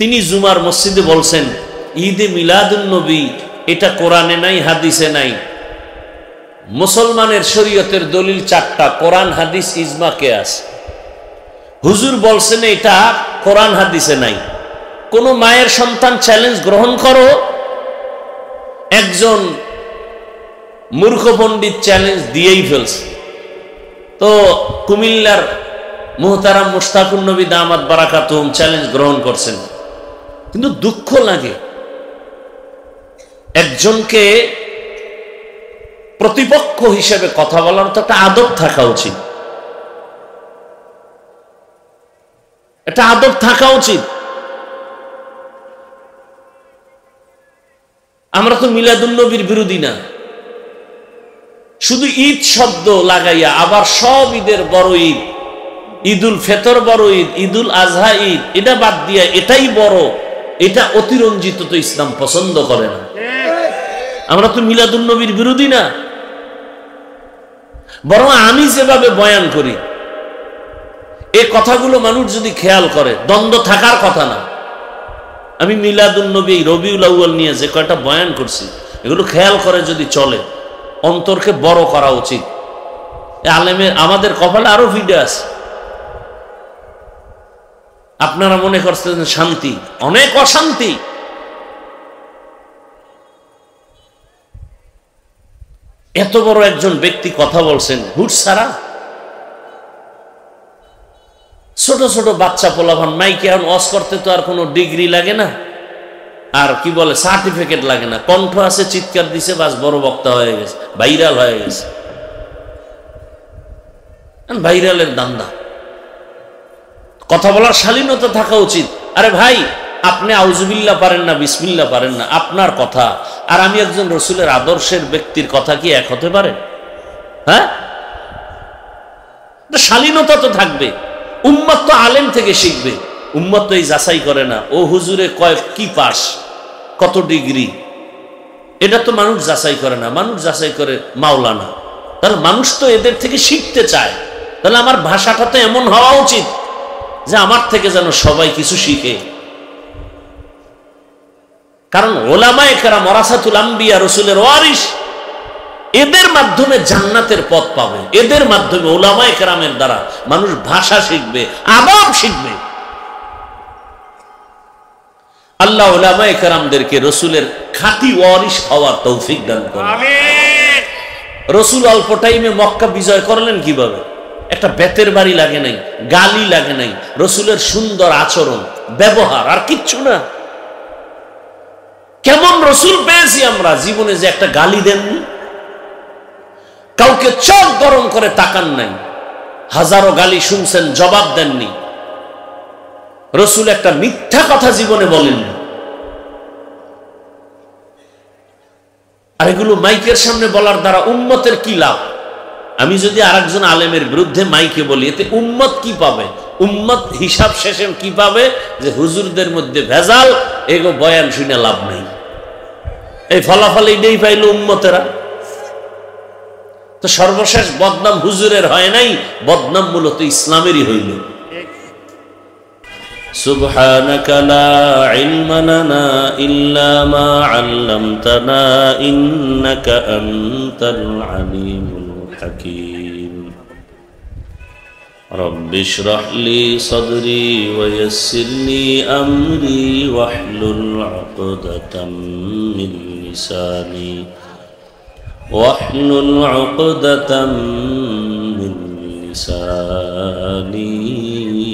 তিনি জুমার মসজিদে বলছেন ঈদে মিলাদুন নবী এটা কোরআনে নাই, হাদিসে নাই। মুসলমানের শরীয়তের দলিল 4টা, কোরআন, হাদিস, ইজমা, কিয়াস। হুজুর বলছেন এটা কোরআন হাদিসে নাই। কোন মায়ের সন্তান চ্যালেঞ্জ গ্রহণ করো, একজন মূর্খ পণ্ডিত চ্যালেঞ্জ দিয়েই ফেলছে। তো কুমিল্লার মুহতারাম মুশতাকুন নবী দামাত বারাকাতুহুম চ্যালেঞ্জ গ্রহণ করছেন। কিন্তু দুঃখ লাগে, একজনকে প্রতিপক্ষ হিসেবে কথা বলার তো একটা আদব থাকা উচিত, একটা আদব থাকা উচিত। আমরা তো মিলাদুন নবীর বিরোধী না, শুধু ঈদ শব্দ লাগাইয়া আবার সব ঈদের বড় ঈদ, ঈদুল ফিতর বড় ঈদ, ঈদুল আজহা ঈদ, এটা বাদ দিয়া এটাই বড়, এটা অতিরঞ্জিত তো ইসলাম পছন্দ করে না। আমরা তো মিলাদুন নবীর বিরোধী না, বরং আমি যেভাবে বয়ান করি এই কথাগুলো মানুষ যদি খেয়াল করে, দ্বন্দ্ব থাকার কথা না। আমি মিলাদুন নবী রবিউল আউয়াল নিয়ে যে কয়টা বয়ান করছি এগুলো খেয়াল করে যদি চলে, অন্তরকে বড় করা উচিত। আলেমের আমাদের কপালে আরো ভিড়ে আছে। আপনারা মনে করছেন শান্তি, অনেক অশান্তি। এত বড় একজন ব্যক্তি কথা বলছেন হুট ছাড়া। ছোট ছোট বাচ্চা পোলাপান মাইকে এখন ওয়াজ করতে তো আর কোনো ডিগ্রি লাগে না, আর কি বলে সার্টিফিকেট লাগে না, কণ্ঠ আছে, চিৎকার দিছে, বাস বড় বক্তা হয়ে গেছে, ভাইরাল হয়ে গেছে। ভাইরালের দান্দা, কথা বলার শালীনতা থাকা উচিত। আরে ভাই, আপনি আউযুবিল্লাহ পারেন না, বিসমিল্লাহ পারেন না, আপনার কথা আর আমি একজন রসুলের আদর্শের ব্যক্তির কথা কি এক হতে পারে? হ্যাঁ, শালীনতা তো থাকবে। উম্মত তো আলেম থেকে শিখবে, উম্মত তো এই যাচাই করে না ও হুজুরে কি পাস, কত ডিগ্রি, এটা তো মানুষ যাচাই করে না, মানুষ যাচাই করে মাওলানা। তাহলে মানুষ তো এদের থেকে শিখতে চায়, তাহলে আমার ভাষাটা তো এমন হওয়া উচিত যে আমার থেকে যেন সবাই কিছু শিখে। কারণ ওলামায়ে কেরাম ওয়ারাসাতুল আম্বিয়া, রাসূলের ওয়ারিস, এদের মাধ্যমে জান্নাতের পথ পাবে। এদের মাধ্যমে ওলামায়ে কেরামের দ্বারা মানুষ ভাষা শিখবে, আদব শিখবে। আল্লাহ ওলামায়ে কেরামদেরকে রাসূলের খাঁটি ওয়ারিস হওয়ার তৌফিক দান করুন, আমিন। রাসূল অল্প টাইমে মক্কা বিজয় করলেন কিভাবে? একটা বেতের বাড়ি লাগে নাই, গালি লাগে নাই, রাসূলের সুন্দর আচরণ, ব্যবহার, আর কিচ্ছু না। কেমন রাসূল পেয়েছি আমরা, জীবনে যে একটা গালি দেননি, কাউকে চোখ গরম করে তাকান নাই, হাজারো গালি শুনছেন, জবাব দেননি। রাসূল একটা মিথ্যা কথা জীবনে বলেননি। আর এগুলো মাইকের সামনে বলার দ্বারা উম্মতের কি লাভ? আমি যদি আরেকজন আলেমের বিরুদ্ধে মাইকে বলি, এতে উম্মত কি পাবে? উম্মত হিসাব শেষে কি পাবে? যে হুজুরদের মধ্যে ভেজাল, এগো বয়ান শুনে লাভ নেই। এই ফলাফল এইটাই পাইল উম্মতেরা। তো সর্বশেষ বদনাম হুজুরের হয় নাই, বদনাম মূলত ইসলামেরই হইল। সুবহানাকা লা ইলমা লানা ইল্লা মা আল্লামতানা ইন্নাকা আনতাল আলিমুল হাকীম। রব্বি ইশরাহ লি সাদরি ওয়া ইয়াসসির লি আমরি ওয়াহলুল উকদাতাম মিন লিসানি واحلل عقدة من لساني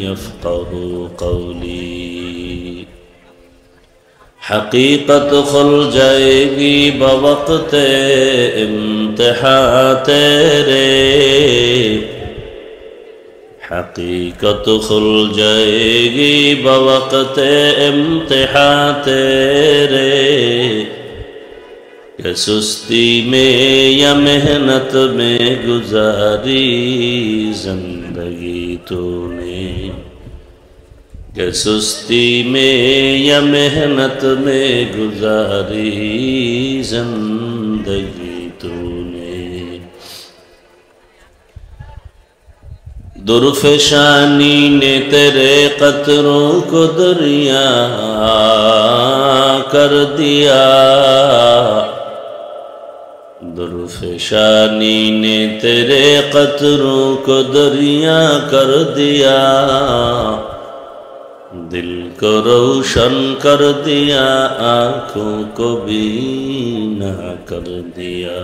يفقهوا قولي। حقیقت کھل جائے گی بوقت امتحان تیرے، حقیقت کھل جائے گی بوقت امتحان تیرے، کہ سستی میں یا محنت میں گزاری زندگی تو نے، کہ سستی میں یا محنت میں گزاری زندگی تو نے۔ दुर्फेशानी ने तेरे कतरों को दरिया कर दिया, दुर्फेशानी ने तेरे कतरों को दरिया कर दिया, दिल को रोशन कर दिया, आँखों को बीना कर दिया,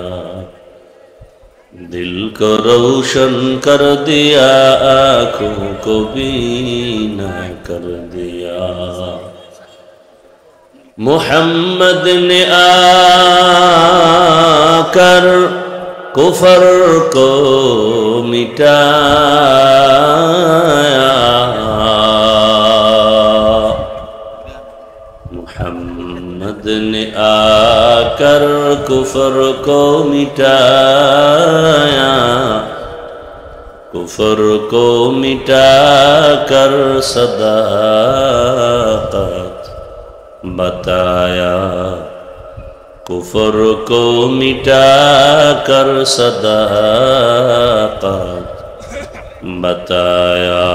दिल को रोशन कर दिया, आँखों को बीना कर दिया। मोहम्मद ने आकर कुफर को मिटाया, मोहम्मद ने आकर कुफर को मिटाया, कुफर को मिटाकर सदाकत बताया, कुफर को मिटाकर सदाकत बताया।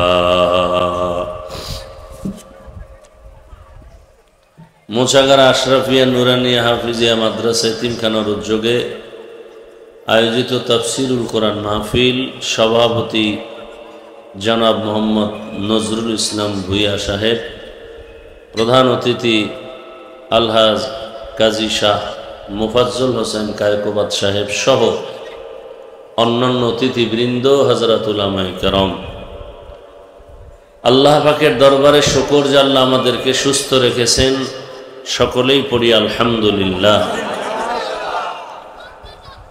মোচাগার আশরাফিয়া নুরানিয়া হাফিজিয়া মাদ্রাসা এতিমখানার উদ্যোগে আয়োজিত তাফসিরুল কোরআন মাহফিল, সভাপতি জনাব মোহাম্মদ নজরুল ইসলাম ভুইয়া সাহেব, প্রধান অতিথি আলহাজ কাজী শাহ মুফাজ্জল হোসেন কায়কোবাদ সাহেব সহ অন্যান্য অতিথিবৃন্দ, হযরত উলামায়ে কেরাম, আল্লাহ পাকের দরবারে শুকর যে আল্লাহ আমাদেরকে সুস্থ রেখেছেন, সকলেই পড়ি আলহামদুলিল্লাহ।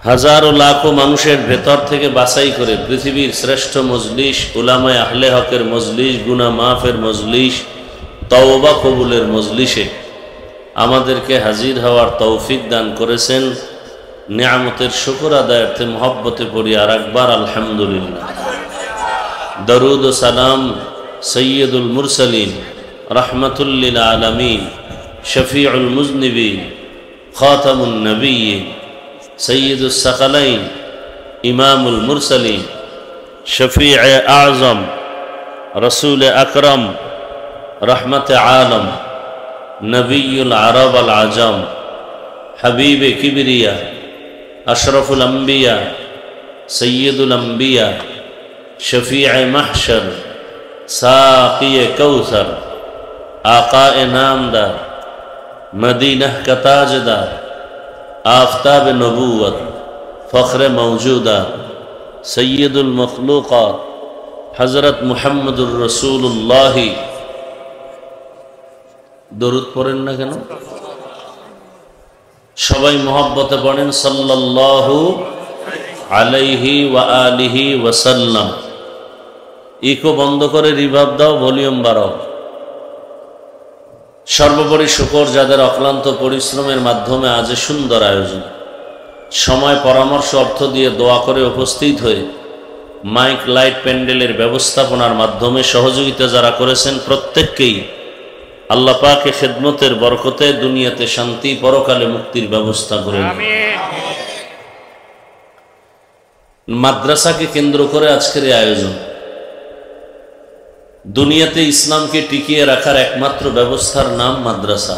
হাজারো লাখো মানুষের ভেতর থেকে বাছাই করে পৃথিবীর শ্রেষ্ঠ মজলিস, উলামায়ে আহলে হকের মজলিস, গুনাহ মাফের মজলিস, তওবা কবুলের মজলিসে আমাদেরকে হাজির হওয়ার তৌফিক দান করেছেন। নিয়ামতের শুকর আদায়ার্থে মহব্বতে পড়ি আর একবার আলহামদুলিল্লাহ। দরুদ ও সালাম সৈয়দুল মুরসালিন, রাহমাতুল লিল আলামিন, শফিউল মুজনিবিন, খাতামুন নবিয়্যিন, সৈয়দুস সাকালাইন, ইমামুল মুরসালিন, শফিয়ে আযম, রসুল আকরম, রহমত আলম, নবীল আরব আল আজম, হাবিব কিবরিয়া, আশরফুল আম্বিয়া, সৈয়দুল আম্বিয়া, শফিয়ে মাহশর, সাকিয়ে কৌসর, आकाए नामदार, मदीना का ताजदार, आफताब नबूवत, फ़ख्र मौजूदा, सैयदुल मखलूक़ात, हज़रत मुहम्मदुर रसूलुल्लाह। दरूद पढ़ेन ना केन? सबाई मोहब्बते पढ़ेन सल्लल्लाहु आलैहि वा आलिहि वसल्लम। इको बंद करे रिभाब दाओ, भलिউম বাড়াও। সর্বোপরি শুকর যাদের অক্লান্ত পরিশ্রমের মাধ্যমে আজ সুন্দর আয়োজন, সময় পরামর্শ অর্থ দিয়ে দোয়া করে উপস্থিত হয়ে মাইক লাইট প্যান্ডেলের ব্যবস্থাপনার মাধ্যমে সহযোগিতা যারা করেছেন, প্রত্যেককেই আল্লাহ পাকের খেদমতের বরকতে দুনিয়াতে শান্তি, পরকালে মুক্তির ব্যবস্থা করেন। মাদ্রাসাকে কেন্দ্র করে আজকের এই আয়োজন। দুনিয়াতে ইসলামকে টিকিয়ে রাখার একমাত্র ব্যবস্থার নাম মাদ্রাসা।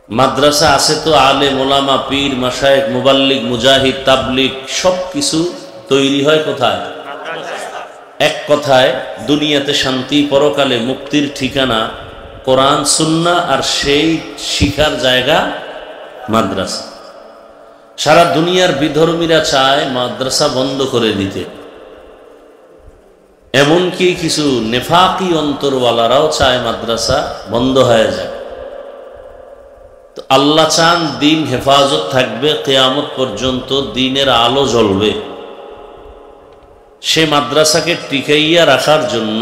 মাদ্রাসা আছে তো আলেম ওলামা, পীর, মাশায়েখ, মুবাল্লিগ, মুজাহিদ, তাবলিগ সব কিছু তৈরি হয় কোথায়? এক কথায় দুনিয়াতে শান্তি, পরকালে মুক্তির ঠিকানা কোরআন সুন্নাহ, আর সেই শিখার জায়গা মাদ্রাসা। সারা দুনিয়ার বিধর্মীরা চায় মাদ্রাসা বন্ধ করে দিতে, এমনকি কিছু নেফাকি অন্তরওয়ালারাও চায় মাদ্রাসা বন্ধ হয়ে যায়। তো আল্লাহ চান দিন হেফাজত থাকবে, কিয়ামত পর্যন্ত দিনের আলো জ্বলবে। সে মাদ্রাসাকে টিকাইয়া রাখার জন্য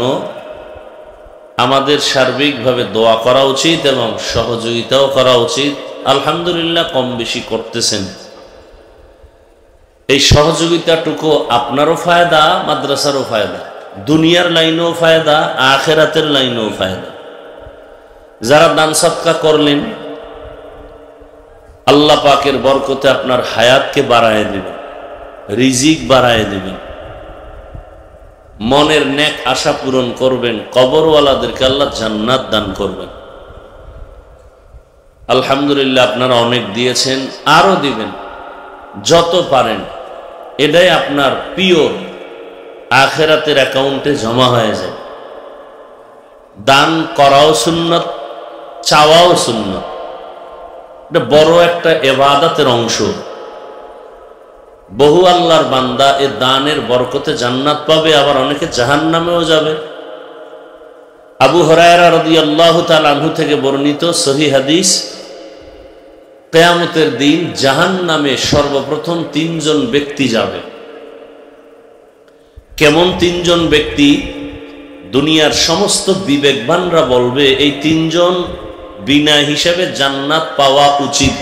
আমাদের সার্বিকভাবে দোয়া করা উচিত এবং সহযোগিতাও করা উচিত। আলহামদুলিল্লাহ কম বেশি করতেছেন। এই সহযোগিতাটুকু আপনারও ফায়দা, মাদ্রাসারও ফায়দা, দুনিয়ার লাইনেও ফায়দা, আখিরাতের লাইনেও ফায়দা। যারা দান সদকা করলেন, আল্লাহ পাকের বরকতে আপনার হায়াতকে বাড়ায় দিবেন, রিজিক বাড়ায় দিবেন। মনের নেক আশা পূরণ করবেন, কবরওয়ালাদেরকে আল্লাহ জান্নাত দান করবেন। আলহামদুলিল্লাহ, আপনারা অনেক দিয়েছেন, আরো দিবেন যত পারেন। এটাই আপনার পিওর আখিরাতের অ্যাকাউন্টে জমা হয়ে যায়। দান করাও সুন্নত, চাওয়াও সুন্নত। এটা বড় একটা ইবাদতের অংশ। বহু আল্লাহর বান্দা এ দানের বরকতে জান্নাত পাবে, আবার অনেকে জাহান্নামেও যাবে। আবু হুরায়রা রাদিয়াল্লাহু তাআলা আনহু থেকে বর্ণিত সহিহ হাদিস, কিয়ামতের দিন জাহান্নামে সর্বপ্রথম 3 জন ব্যক্তি যাবে। কেমন 3 জন ব্যক্তি? দুনিয়ার সমস্ত বিবেকবানরা বলবে এই 3 জন বিনা হিসাবে জান্নাত পাওয়া উচিত,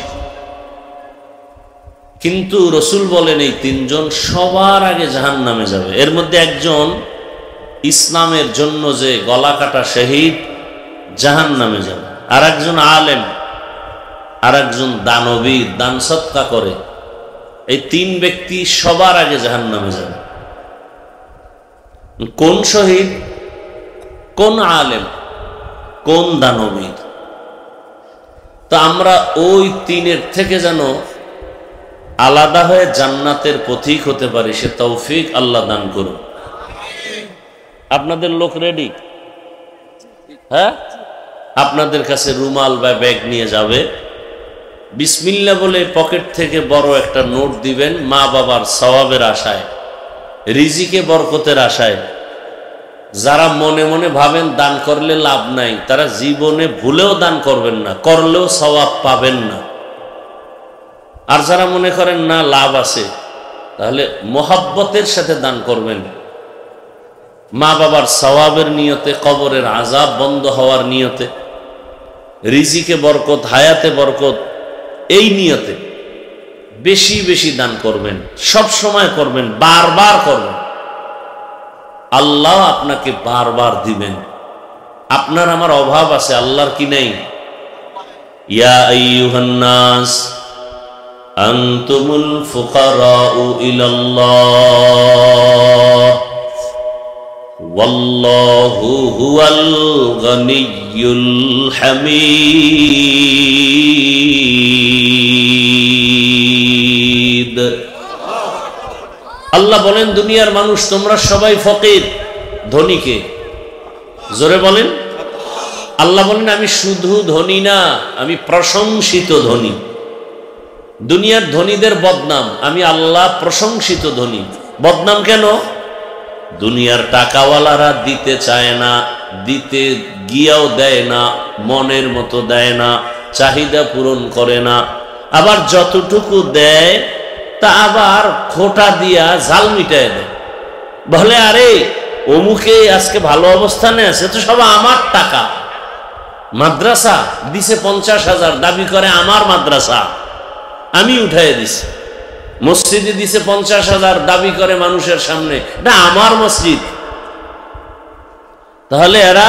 কিন্তু রসুল বলেন এই 3 জন সবার আগে জাহান্নামে যাবে। এর মধ্যে একজন ইসলামের জন্য যে গলা কাটা শহীদ, জাহান্নামে যাবে। আর একজন আলেম, আর একজন দানবীর, দান সৎকা করে। এই 3 ব্যক্তি সবার আগে জাহান্নামে যাবে। কোন শহীদ, কোন আলেম, কোন দানবীর? তো আমরা ওই 3-এর থেকে যেন আলাদা হয়ে জান্নাতের পথিক হতে পারি, সে তৌফিক আল্লাহ দান করুন। আপনাদের লোক রেডি? হ্যাঁ, আপনাদের কাছে রুমাল বা ব্যাগ নিয়ে যাবে। বিসমিল্লাহ বলে পকেট থেকে বড় একটা নোট দিবেন, মা বাবার সওয়াবের আশায়, রিজিকে বরকতের আশায়। যারা মনে মনে ভাবেন দান করলে লাভ নাই, তারা জীবনে ভুলেও দান করবেন না, করলেও সওয়াব পাবেন না। আর যারা মনে করেন না লাভ আছে, তাহলে মোহাব্বতের সাথে দান করবেন, মা বাবার সওয়াবের নিয়তে, কবরের আযাব বন্ধ হওয়ার নিয়তে, রিজিকে বরকত, হায়াতে বরকত, এই নিয়তে বেশি বেশি দান করবেন, সব সময় করবেন, বারবার করবেন। আল্লাহ আপনাকে বারবার দিবেন। আপনার আমার অভাব আছে, আল্লাহর কি নেই? ইয়া আইয়ুহান নাস আনতুমুল ফুকারাউ ইলাল্লাহ ওয়াল্লাহু হুয়াল গনিয়্যুল হামিদ। আল্লাহ বলেন, দুনিয়ার মানুষ তোমরা সবাই ফকির। ধনীকে জোরে বলেন। আল্লাহ বলেন, আমি শুধু ধনী না, আমি প্রশংসিত ধনী। দুনিয়ার ধনীদের বদনাম, আমি আল্লাহ প্রশংসিত ধনী। বদনাম কেন? দুনিয়ার টাকাওয়ালারা দিতে চায় না, দিতে গিয়াও দেয় না, মনের মতো দেয় না, চাহিদা পূরণ করে না। আবার যতটুকু দেয় তা আবার খোটা দিয়া জাল মিটায় দেয়। বলে, আরে অমুকে আজকে ভালো অবস্থানে আছে, তো সব আমার টাকা। মাদ্রাসা দিছে 50,000, দাবি করে আমার মাদ্রাসা, আমি উঠাই দিছি। মসজিদে দিছে 50,000, দাবি করে মানুষের সামনে, না আমার মসজিদ। তাহলে এরা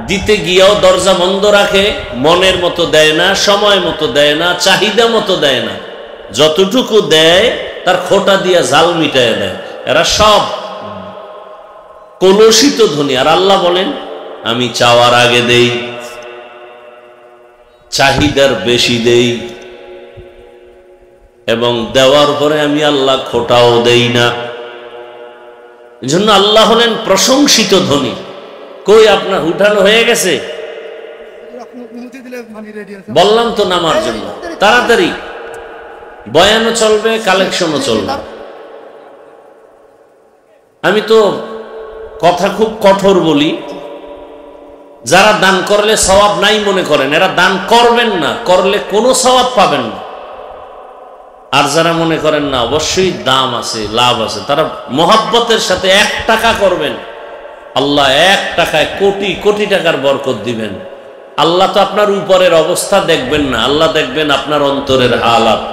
দিতে গিয়েও দরজা বন্ধ রাখে, মনের মতো দেয় না, সময় মতো দেয় না, চাহিদা মতো দেয় না। যতটুকু দেয় তার খোটা দিয়া জাল মিটায় দেয়। এরা সব কলুষিত ধনী। আর আল্লাহ বলেন, আমি চাওয়ার আগে দেই, চাহিদার বেশি দেই, এবং দেওয়ার পরে আমি আল্লাহ খোটাও দেই না। এজন্য আল্লাহ হলেন প্রশংসিত ধনী। কই আপনার উঠানো হয়ে গেছে? বললাম তো নামার জন্য, তাড়াতাড়ি বয়ানও চলবে, কালেকশনও চলবে। আমি তো কথা খুব কঠোর বলি। যারা দান করলে সওয়াব নাই মনে করেন, এরা দান করবেন না, করলে কোনো সওয়াব পাবেন না। আর যারা মনে করেন না অবশ্যই দাম আছে, লাভ আছে, তারা মোহাব্বতের সাথে 1 টাকা করবেন, আল্লাহ 1 টাকায় কোটি কোটি টাকার বরকত দিবেন। আল্লাহ তো আপনার উপরের অবস্থা দেখবেন না, আল্লাহ দেখবেন আপনার অন্তরের হালাত।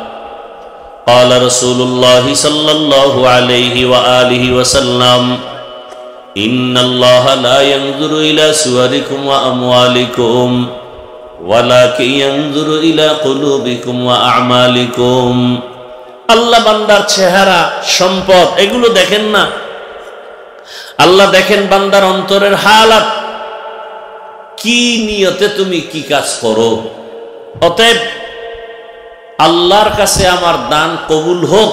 قال رسول الله صلى الله عليه وآله وسلم إن الله لا ينظر إلى صوركم وأموالكم ولكن ينظر إلى قلوبكم وأعمالكم। আল্লাহ বান্দার চেহারা, সম্পদ এগুলো দেখেন না, আল্লাহ দেখেন বান্দার অন্তরের হালাত, কি নিয়তে তুমি কি কাজ করো। অতএব আল্লাহর কাছে আমার দান কবুল হোক,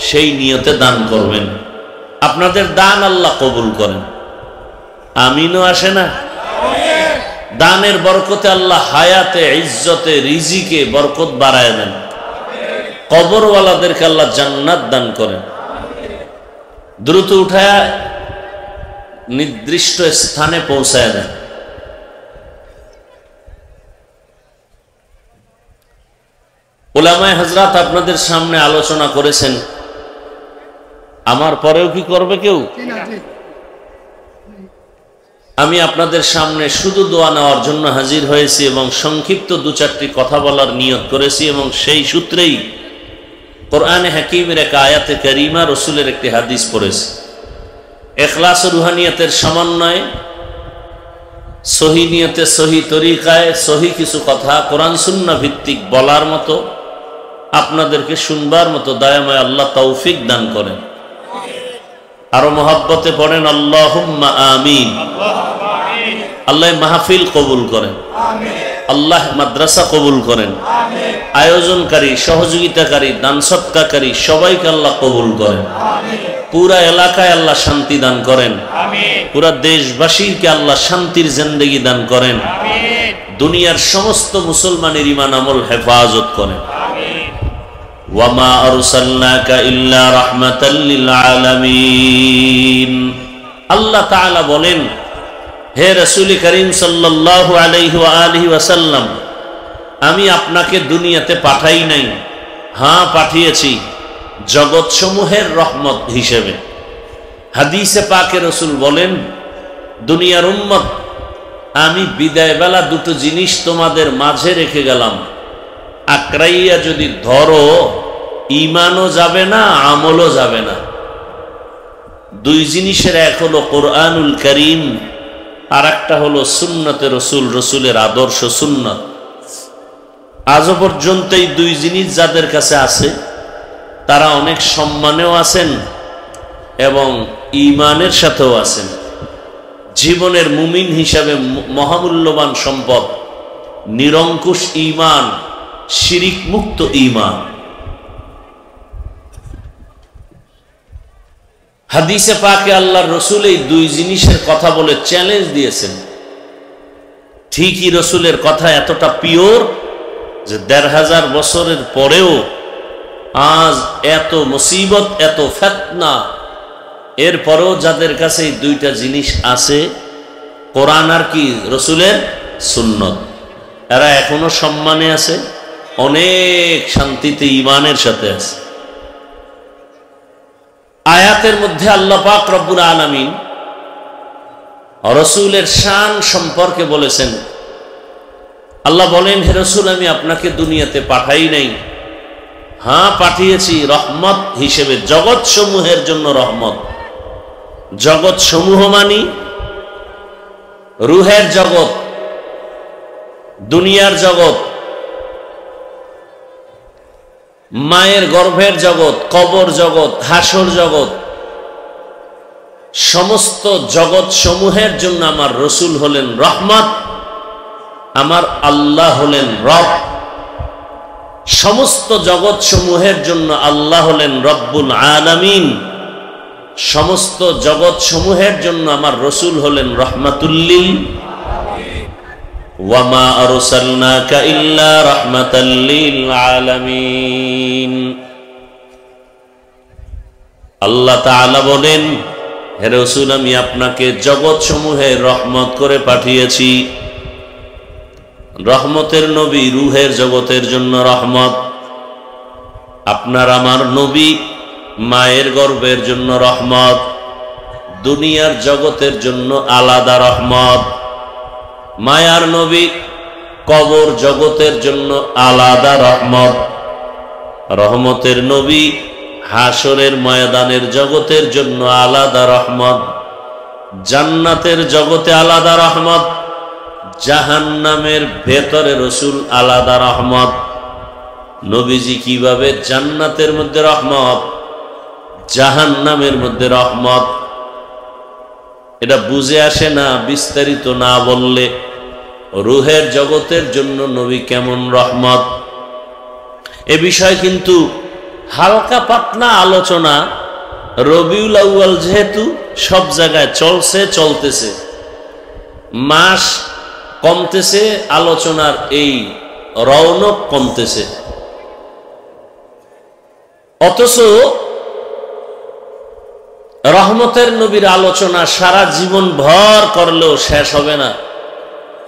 সেই নিয়তে দান করবেন। আপনাদের দান আল্লাহ কবুল করেন, আমিনও আসে না? দানের বরকতে আল্লাহ হায়াতে, ইজ্জতে, রিজিকে বরকত বাড়ায় দেন। কবরওয়ালাদেরকে আল্লাহ জান্নাত দান করেন। দ্রুত উঠায় নির্দিষ্ট স্থানে পৌঁছায় দেন। উলামায়ে হযরত আপনাদের সামনে আলোচনা করেছেন, আমার পরেও কি করবে কেউ? আমি আপনাদের সামনে শুধু দোয়া নেওয়ার জন্য হাজির হয়েছি এবং সংক্ষিপ্ত দু চারটি কথা বলার নিয়ত করেছি, এবং সেই সূত্রেই কোরআনে হাকিমের এক আয়াতে কারিমা, রসুলের একটি হাদিস পড়েছি। ইখলাস ও রুহানিয়াতের সমন্বয়ে, সহি নিয়তে, সহি তরিকায়, সহি কিছু কথা কোরআন সুন্নাহ ভিত্তিক বলার মতো, আপনাদেরকে শুনবার মতো দয়াময় আল্লাহ তৌফিক দান করেন। আরো মহব্বতে পড়েন আল্লাহুম্মা আমিন। আল্লাহ মাহফিল কবুল করেন, আল্লাহ মাদ্রাসা কবুল করেন, আয়োজনকারী, সহযোগিতাকারী, দান সৎকারী সবাইকে আল্লাহ কবুল করেন। পুরা এলাকায় আল্লাহ শান্তি দান করেন, পুরা দেশবাসীকে আল্লাহ শান্তির জিন্দেগি দান করেন, দুনিয়ার সমস্ত মুসলমানের ঈমান আমল হেফাজত করেন। ওয়ামা আরসালনাকা ইল্লা রাহমাতাল লিল আলামিন। আল্লাহ তাআলা বলেন, হে রাসূল করিম সাল্লাল্লাহু আলাইহি ওয়া আলিহি ওয়াসাল্লাম, আমি আপনাকে দুনিয়াতে পাঠাই নাই, হ্যাঁ পাঠিয়েছি জগৎসমূহের রহমত হিসেবে। হাদিসে পাকে রাসূল বলেন, দুনিয়ার উম্মত, আমি বিদায় বেলা দুটো জিনিস তোমাদের মাঝে রেখে গেলাম, আকরাইয়া যদি ধরো ঈমানও যাবে না, আমলও যাবে না। দুই জিনিসের এক হলো কোরআনুল কারীম, আর একটা হলো সুন্নতে রসুল, রসুলের আদর্শ সুন্নত। আজও পর্যন্ত এই দুই জিনিস যাদের কাছে আছে তারা অনেক সম্মানেও আছেন এবং ঈমানের সাথেও আছেন। জীবনের মুমিন হিসাবে মহামূল্যবান সম্পদ নিরঙ্কুশ ঈমান, শিরিক মুক্ত ঈমান। হাদিসে পাকে আল্লাহর রসুল এই দুই জিনিসের কথা বলে চ্যালেঞ্জ দিয়েছেন। ঠিকই রসুলের কথা এতটা পিওর যে ১৫০০ বছরের পরেও আজ এত মুসিবত, এত ফিতনা, এরপরেও যাদের কাছে এই দুইটা জিনিস আছে, কোরআন আর কি রসুলের সুন্নত, এরা এখনো সম্মানে আছে, অনেক শান্তিতে ঈমানের সাথে আছে। আয়াতের মধ্যে আল্লাহ পাক রব্বুল আলামিন রসুলের শান সম্পর্কে বলেছেন। আল্লাহ বলেন, হে রসুল, আমি আপনাকে দুনিয়াতে পাঠাই নাই, হ্যাঁ পাঠিয়েছি রহমত হিসেবে, জগৎ সমূহের জন্য রহমত। জগৎ সমূহ মানি রুহের জগৎ, দুনিয়ার জগৎ, মায়ের গর্ভের জগৎ, কবর জগৎ, হাসর জগৎ, সমস্ত জগৎ সমূহের জন্য আমার রসুল হলেন রহমত, আমার আল্লাহ হলেন রব। সমস্ত জগৎ সমূহের জন্য আল্লাহ হলেন রব্বুল আলামিন, সমস্ত জগৎ সমূহের জন্য আমার রসুল হলেন রহমাতুল লিল ওয়ামা আরসালনাকা ইল্লা রাহমাতাল লিল আলামিন। আল্লাহ তাআলা বলেন, হে রাসূল, আমি আপনাকে জগৎ সমূহে রহমত করে পাঠিয়েছি। রহমতের নবী, রুহের জগতের জন্য রহমত। আপনার আমার নবী মায়ের গর্ভের জন্য রহমত, দুনিয়ার জগতের জন্য আলাদা রহমত। মায়ার নবী কবর জগতের জন্য আলাদা রহমত। রহমতের নবী হাসরের ময়দানের জগতের জন্য আলাদা রহমত। জান্নাতের জগতে আলাদা রহমত, জাহান্নামের ভেতরে রসুল আলাদা রহমত। নবীজি কিভাবে জান্নাতের মধ্যে রহমত, জাহান্নামের মধ্যে রহমত, এটা বুঝে আসে না বিস্তারিত না বললে। রুহের জগতের জন্য নবী কেমন রহমত, এ বিষয়ে কিন্তু হালকা পাতলা আলোচনা রবিউল আউয়াল যেহেতু সব জায়গায় চলছে, চলতেছে, মাস কমতেছে, আলোচনার এই রৌনক কমতেছে। অথচ রহমতের নবীর আলোচনা সারা জীবন ভর করলেও শেষ হবে না।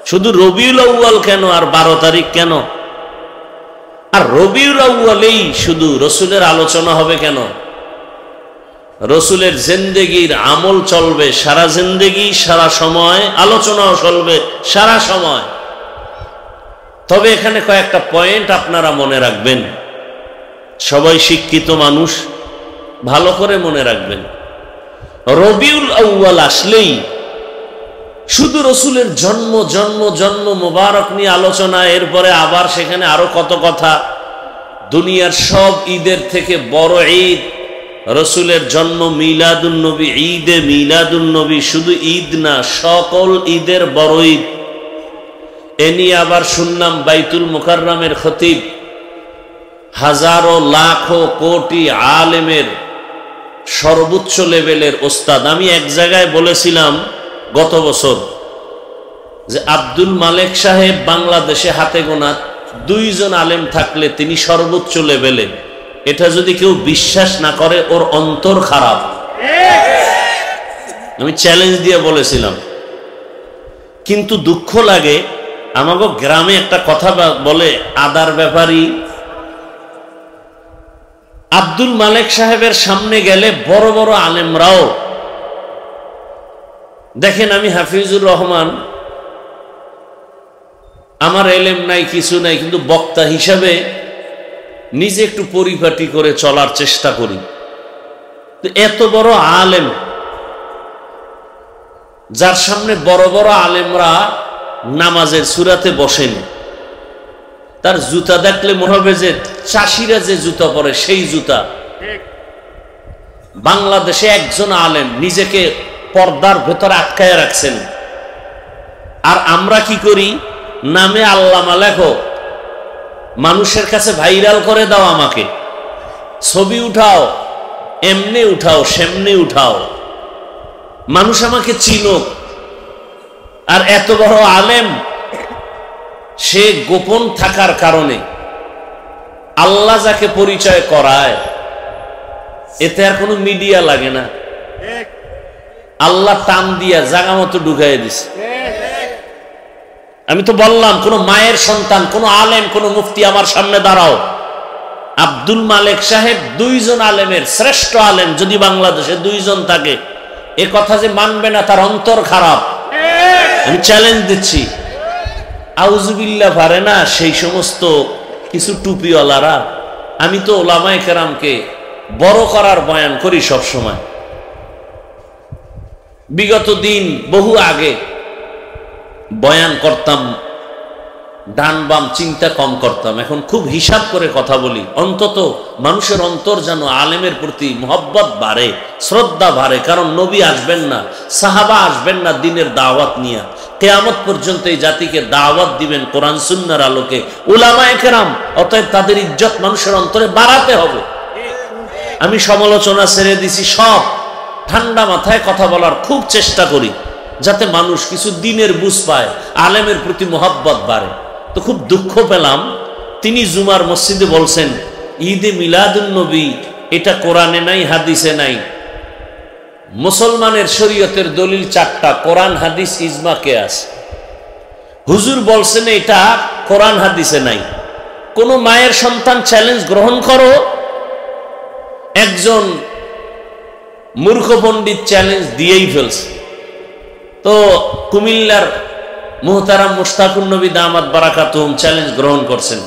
শুধু রবিউল আউয়াল কেন আর 12 তারিখ কেন, আর রবিউল আউয়ালেই শুধু রসুলের আলোচনা হবে কেন? রসুলের জিন্দেগির আমল চলবে সারা জিন্দেগি, সারা সময়, আলোচনাও চলবে সারা সময়। তবে এখানে কয়েকটা পয়েন্ট আপনারা মনে রাখবেন, সবাই শিক্ষিত মানুষ, ভালো করে মনে রাখবেন। রবিউল আউয়াল আসলেই শুধু রসুলের জন্ম জন্ম জন্ম মোবারক নিয়ে আলোচনা, এরপরে আবার সেখানে আরো কত কথা। দুনিয়ার সব ঈদের থেকে বড় ঈদ রসুলের জন্ম, মিলাদুন নবী, ঈদে মিলাদুন নবী। শুধু ঈদ না, সকল ঈদের বড় ঈদ। এ নিয়ে আবার শুনলাম বাইতুল মুকাররমের খতিব হাজারো লাখো কোটি আলেমের সর্বোচ্চ লেভেলের ওস্তাদ। আমি এক জায়গায় বলেছিলাম গত বছর যে আব্দুল মালেক সাহেব বাংলাদেশে হাতে গোনা 2 জন আলেম থাকলে তিনি সর্বোচ্চ লেভেলে। এটা যদি কেউ বিশ্বাস না করে ওর অন্তর খারাপ। আমি চ্যালেঞ্জ দিয়ে বলেছিলাম। কিন্তু দুঃখ লাগে, আমাকে গ্রামে একটা কথা বলে আদার ব্যাপারী, আব্দুল মালেক সাহেবের সামনে গেলে বড় বড় আলেমরাও দেখেন, আমি হাফিজুর রহমান, আমার এলেম নাই, কিছু নাই, কিন্তু বক্তা হিসাবে নিজে একটু পরিপাটি করে চলার চেষ্টা করি। এত বড় আলেম, যার সামনে বড় বড় আলেমরা নামাজের সূরাতে বসেন, তার জুতা দেখলে মনে হবে যে চাষিরা যে জুতা পরে সেই জুতা। বাংলাদেশে একজন আলেম নিজেকে পর্দার ভেতরে আটকায় রাখছেন, আর আমরা কি করি? নামে আল্লামা লেখো, মানুষের কাছে ভাইরাল করে দাও, আমাকে ছবি উঠাও, এমনি উঠাও, সেমনি উঠাও, মানুষ আমাকে চিনুক। আর এত বড় আলেম, সে গোপন থাকার কারণে আল্লাহ যাকে পরিচয় করায়, এতে আর কোনো মিডিয়া লাগে না। আল্লাহ টান দিয়া জায়গা মতো ঢুকাই দিছে। আমি তো বললাম, কোন মায়ের সন্তান, কোন আলেম, কোন মুফতি আমার সামনে দাঁড়াও, আব্দুল মালেক সাহেব 2 জন আলেমের শ্রেষ্ঠ আলেম যদি বাংলাদেশে 2 জন থাকে, এ কথা যে মানবে না তার অন্তর খারাপ। আমি চ্যালেঞ্জ দিচ্ছি। আউযুবিল্লাহ পারে না সেই সমস্ত কিছু টুপিওয়ালারা। আমি তো ওলামায়ে কেরামকে বড় করার বয়ান করি সব সময়। বিগত দিন বহু আগে বয়ান করতাম, ডান বাম চিন্তা কম করতাম, এখন খুব হিসাব করে কথা বলি। অন্তত মানুষের অন্তর যেন আলেমের প্রতি মহব্বত বাড়ে, শ্রদ্ধা বাড়ে। কারণ নবী আসবেন না, সাহাবা আসবেন না দিনের দাওয়াত নিয়ে, কিয়ামত পর্যন্ত এই জাতিকে দাওয়াত দিবেন কোরআন সুন্নাহর আলোকে উলামায়ে কেরাম। অতএব তাদের ইজ্জত মানুষের অন্তরে বাড়াতে হবে। আমি সমালোচনা ছেড়ে দিছি, সব ঠান্ডা মাথায় কথা বলার খুব চেষ্টা করি, যাতে মানুষ কিছু দিনের বুঝ পায়, আলেমের প্রতি মহব্বত বাড়ে। তো খুব দুঃখ পেলাম, তিনি জুমার মসজিদে বলছেন ঈদে মিলাদুন নবী এটা কোরআনে নাই, হাদিসে নাই। মুসলমানের শরীয়তের দলিল 4টা, কোরআন, হাদিস, ইজমা, কিয়াস। হুজুর বলছেন এটা কোরআন হাদিসে নাই। কোন মায়ের সন্তান চ্যালেঞ্জ গ্রহণ করো। একজন মূর্খ পণ্ডিত চ্যালেঞ্জ দিয়েই ফেলছে। তো কুমিল্লার মুহতারাম মুশতাকুন নবী দামাত বারাকাতুহুম চ্যালেঞ্জ গ্রহণ করছেন।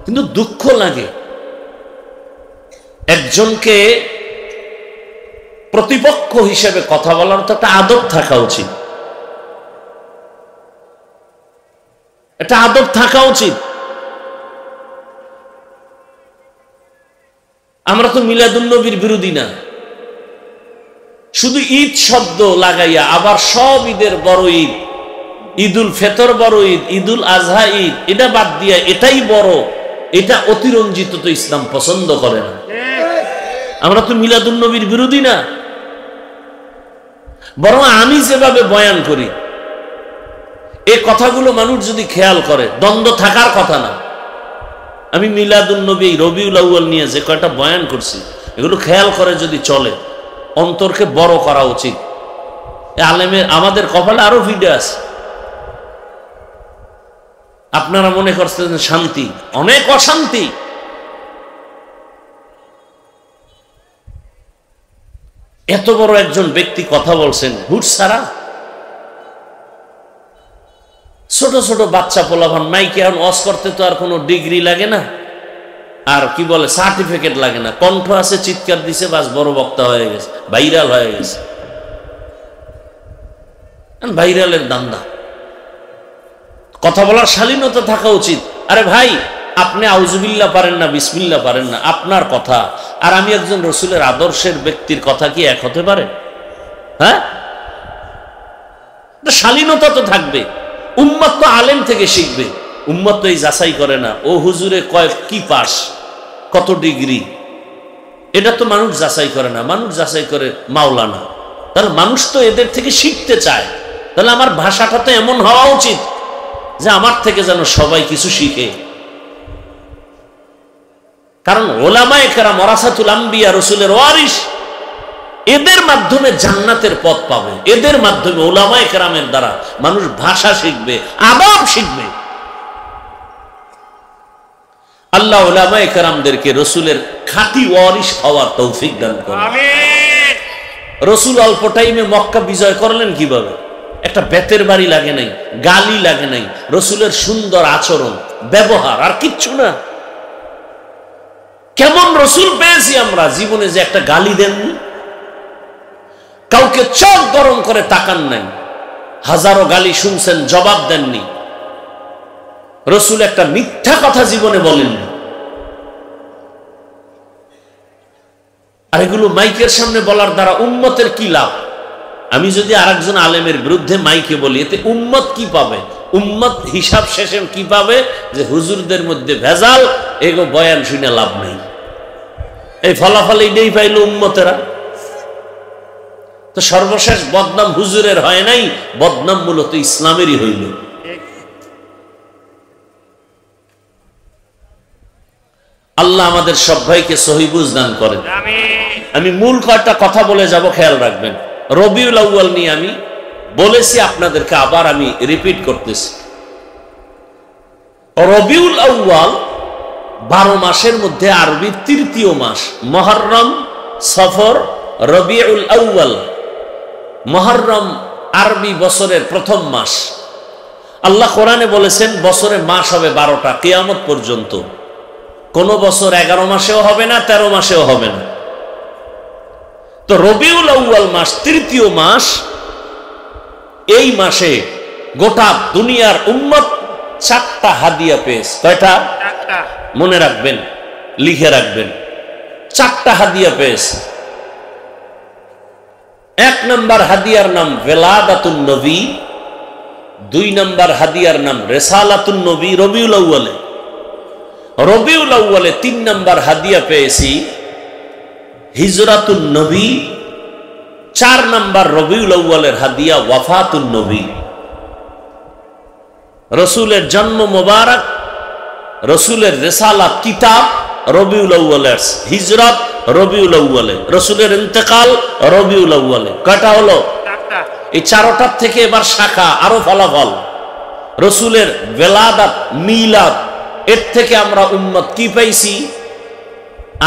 কিন্তু দুঃখ লাগে, একজনকে প্রতিপক্ষ হিসেবে কথা বলার তো একটা আদব থাকা উচিত, একটা আদব থাকা উচিত। আমরা তো মিলাদুন নবীর বিরোধী না, শুধু ঈদ শব্দ লাগাইয়া আবার সব ঈদের বড় ঈদ, ঈদুল ফিতর বড় ঈদ, ঈদুল আজহা ঈদ, এটা বাদ দিয়া এটাই বড়, এটা অতিরঞ্জিত তো ইসলাম পছন্দ করে না। আমরা তো মিলাদুন নবীর বিরোধী না, বরং আমি যেভাবে বয়ান করি এই কথাগুলো মানুষ যদি খেয়াল করে, দ্বন্দ্ব থাকার কথা না। আমি মিলাদুন নবী রবিউল আউয়াল নিয়ে যে কয়টা বয়ান করছি এগুলো খেয়াল করে যদি চলে, অন্তরকে বড় করা উচিত। আলেমের আমাদের কপালে আরো ভিডিও আছে। আপনারা মনে করছেন শান্তি, অনেক অশান্তি। এত বড় একজন ব্যক্তি কথা বলছেন হুট ছাড়া। ছোট ছোট বাচ্চা পোলাভান মাইকে এখন ওয়াজ করতে তো আর কোনো ডিগ্রি লাগে না, আর কি বলে সার্টিফিকেট লাগে না, কণ্ঠ আছে, চিৎকার দিছে, বাস বড় বক্তা হয়ে গেছে, ভাইরাল হয়ে গেছে। ভাইরালের দান্দা। কথা বলার শালীনতা থাকা উচিত। আরে ভাই, আপনি আউযুবিল্লাহ পারেন না, বিসমিল্লাহ পারেন না, আপনার কথা আর আমি একজন রসুলের আদর্শের ব্যক্তির কথা কি এক হতে পারে? হ্যাঁ, শালীনতা তো থাকবে। উম্মত তো আলেম থেকে শিখবে। উম্মত তো এই যাচাই করে না ও হুজুরে কি পাস, কত ডিগ্রি, এটা তো মানুষ যাচাই করে না। মানুষ যাচাই করে মাওলানা। তাহলে মানুষ তো এদের থেকে শিখতে চায়। তাহলে আমার ভাষাটা তো এমন হওয়া উচিত যে আমার থেকে যেন সবাই কিছু শিখে। কারণ ওলামায়ে কেরাম ওয়ারাসাতুল আম্বিয়া, রসুলের ওয়ারিস, এদের মাধ্যমে জান্নাতের পথ পাবে। এদের মাধ্যমে ওলামায়ে কেরামের দ্বারা মানুষ ভাষা শিখবে, আদব শিখবে। আল্লাহ ওলামায়ে কেরামদেরকে রসুলের খাঁটি ওয়ারিস হওয়ার তৌফিক দান করুন। আমিন। রসুল অল্প টাইমে মক্কা বিজয় করলেন কিভাবে? একটা বেতের বাড়ি লাগে নাই, গালি লাগে নাই, রসুলের সুন্দর আচরণ, ব্যবহার, আর কিচ্ছু না। কেমন রসুল পেয়েছি আমরা জীবনে যে একটা গালি দেননি, কাউকে চোখ গরম করে তাকান নাই, হাজারো গালি শুনছেন, জবাব দেননি। রসুল একটা মিথ্যা কথা জীবনে বলেননি। আর এগুলো মাইকের সামনে বলার দ্বারা উম্মতের কি লাভ? আমি যদি আরেকজন আলেমের বিরুদ্ধে মাইকে বলি, এতে উম্মত কি পাবে? উম্মত হিসাব শেষে কি পাবে? যে হুজুরদের মধ্যে ভেজাল, এগো বয়ান শুনে লাভ নেই। এই ফলাফল এইটাই পাইল উম্মতেরা। তো সর্বশেষ বদনাম হুজুরের হয় নাই, বদনাম মূলত ইসলামেরই হইল। আল্লাহ আমাদের সবাইকে সহি বুঝ দান করেন। আমি মূল কয়েকটা কথা বলে যাব, খেয়াল রাখবেন। রবিউল আউয়াল নিয়ে আমি বলেছি আপনাদেরকে, আবার আমি রিপিট করতেছি। রবিউল আউয়াল 12 মাসের মধ্যে আরবির তৃতীয় মাস। মুহররম, সফর, রবিউল আউয়াল। মুহররম আরবি বছরের প্রথম মাস। আল্লাহ কোরআনে বলেছেন বছরে মাস হবে 12টা কিয়ামত পর্যন্ত। কোন বছর 11 মাসেও হবে না, 13 মাসেও হবে না। তো রবিউল আউয়াল মাস তৃতীয় মাস। এই মাসে গোটা দুনিয়ার উম্মত 4টা হাদিয়া পেয়েছে। কয়টা? মনে রাখবেন, লিখে রাখবেন। 4টা হাদিয়া পেয়েছে। 1 নম্বর হাদিয়ার নাম ভেলাদাতুন নবী, 2 নম্বর হাদিয়ার নাম রেসালাতুন নবী রবিউল আউয়ালে। রবিউল আউয়ালে 3 নম্বর হাদিয়া পেয়েছি হিজরাতুন নবী। 4 নম্বর রবিউল আউয়ালের হাদিয়া ওয়াফাতুন নবী। রসুলের জন্ম মোবারক, রসুলের রেসালাত কিতাব রবিউল আউয়ালে, হিজরত রবিউল আউয়ালে, রসুলের ইন্তেকাল রবিউল আউয়ালে। কয়টা হলো? 4টা। এই 4টার থেকে এবার শাখা, আরো ফলাফল। রসুলের বেলাদাত, মিলাদ, এর থেকে আমরা উম্মত কি পাইছি?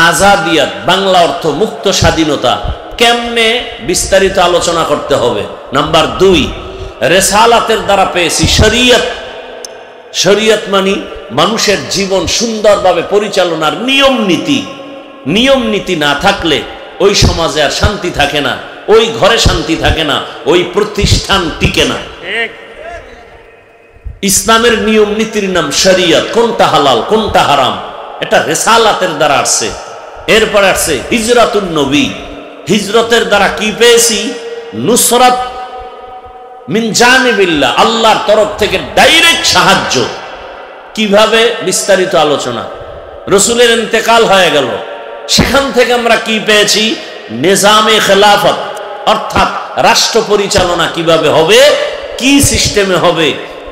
আজাদিয়াত, বাংলা অর্থ মুক্ত স্বাধীনতা। কেমনে? বিস্তারিত আলোচনা করতে হবে। নাম্বার 2, রেসালাতের দ্বারা পেয়েছি শরীয়ত। শরীয়ত মানে মানুষের জীবন সুন্দরভাবে পরিচালনার নিয়ম নীতি। নিয়ম নীতি না থাকলে ওই সমাজে আর শান্তি থাকে না, ওই ঘরে শান্তি থাকে না, ওই প্রতিষ্ঠান টিকে না। ইসলামের নিয়ম নীতির নাম শরীয়ত। কোনটা হালাল, কোনটা হারাম, এটা রেসালাতের দ্বারা আসছে। এরপরে আসছে হিজরাতুন নবী। হিজরতের দ্বারা কি পেয়েছি? নুসরাত মিন জানিবিল্লাহ, আল্লাহর তরফ থেকে ডাইরেক্ট সাহায্য। কিভাবে? বিস্তারিত আলোচনা। রসুলের ইন্তেকাল হয়ে গেল, সেখান থেকে আমরা কি পেয়েছি? নিজামে খেলাফত, অর্থাৎ রাষ্ট্র পরিচালনা কিভাবে হবে, কি সিস্টেমে হবে।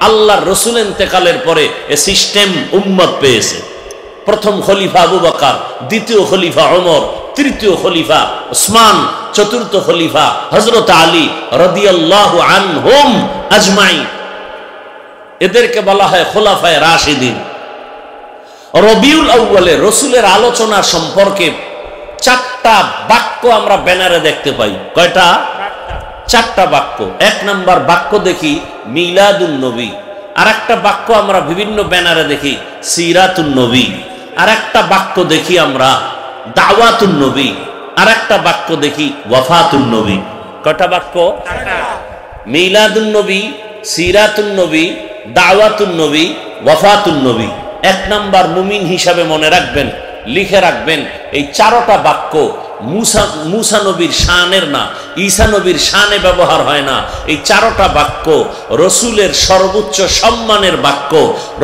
আল্লাহর রসুল ইন্তেকালের পরে এ সিস্টেম উম্মত পেয়েছে। প্রথম খলিফা আবু বকর, দ্বিতীয় খলিফা ওমর, তৃতীয় খলিফা উসমান, চতুর্থ খলিফা হযরত আলী রাদিয়াল্লাহু আনহুম আজমাইন। এদেরকে বলা হয় খোলাফায়ে রাশিদিন। রবিউল আউয়ালে রসুলের আলোচনা সম্পর্কে 4টা বাক্য আমরা ব্যানারে দেখতে পাই। কয়টা? 4টা বাক্য। 1 নাম্বার বাক্য দেখি মিলাদুন নবী, আর একটা বাক্য আমরা বিভিন্ন ব্যানারে দেখি সিরাতুন নবী, আর একটা বাক্য দেখি আমরা দাওয়াতুন নবী, আর একটা বাক্য দেখি ওয়াফাতুন নবী। কয়টা বাক্য? মিলাদুন নবী, সিরাতুন নবী, দাওয়াতুন নবী, ওয়াফাতুন নবী। 1 নাম্বার মুমিন হিসাবে মনে রাখবেন, লিখে রাখবেন, এই 4টা বাক্য মুসা নবীর শানের না, ঈসা নবীর শানে ব্যবহার হয় না। এই 4টা বাক্য রসুলের সর্বোচ্চ সম্মানের বাক্য।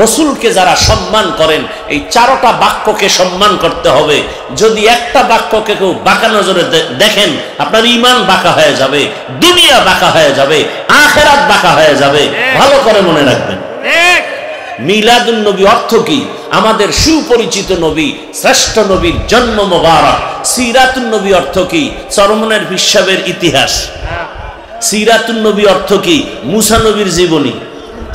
রসুলকে যারা সম্মান করেন, এই 4টা বাক্যকে সম্মান করতে হবে। যদি একটা বাক্যকে কেউ বাঁকা নজরে দেখেন, আপনার ঈমান বাঁকা হয়ে যাবে, দুনিয়া বাঁকা হয়ে যাবে, আখিরাত বাঁকা হয়ে যাবে। ভালো করে মনে রাখবেন। মিলাদুন নবী অর্থ কি? আমাদের সুপরিচিত নবী, শ্রেষ্ঠ নবীর জন্ম মোবারক। সিরাতুন নবী অর্থ কি? চরমনের বিশ্বাবের ইতিহাস। সিরাতুন নবী অর্থ কি? মুসা নবীর জীবনী।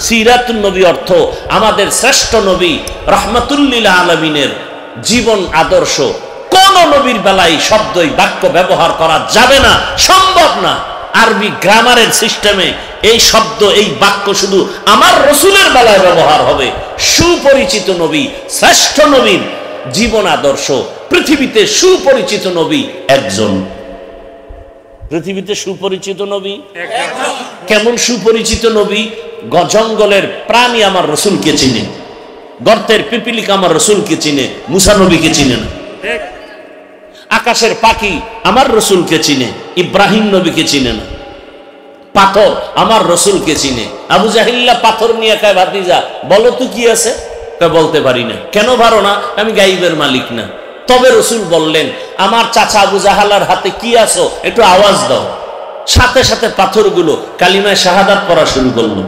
সিরাতুন নবী অর্থ আমাদের শ্রেষ্ঠ নবী রাহমাতুল লিল আলামিনের জীবন আদর্শ। কোন নবীর বেলায় শব্দই বাক্য ব্যবহার করা যাবে না, সম্ভব না। আরবি গ্রামারের সিস্টেমে এই শব্দ, এই বাক্য শুধু আমার রসুলের বেলায় ব্যবহার হবে। সুপরিচিত নবী, শ্রেষ্ঠ নবীর জীবন আদর্শ। পৃথিবীতে সুপরিচিত নবী একজন। পৃথিবীতে সুপরিচিত নবী কেমন? সুপরিচিত নবী, জঙ্গলের প্রাণী আমার রসুলকে চিনে, গর্তের পিপিলিকা আমার রসুলকে চিনে, মুসা নবীকে চিনে না। আকাশের পাখি আমার রসুলকে চিনে, ইব্রাহিম নবীকে চিনে না। পাথর আমার রসুলকে চিনে। আবু জাহিল্লা পাথর নিয়ে কয়, ভাতিজা বলো তো কি আছে? বলতে পারি না। কেন পারো না? আমি গাইবের মালিক না। তবে রসুল বললেন, আমার চাচা আবু জাহালার হাতে কি আছো, একটু আওয়াজ দাও। সাথে সাথে পাথরগুলো কালিমায়ে শাহাদাত পড়া শুরু করলো।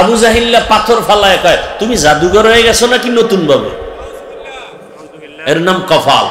আবু জাহিল্লা পাথর ফালায় কয়, তুমি জাদুঘর হয়ে গেছো নাকি নতুন ভাবে? এর নাম কফাল।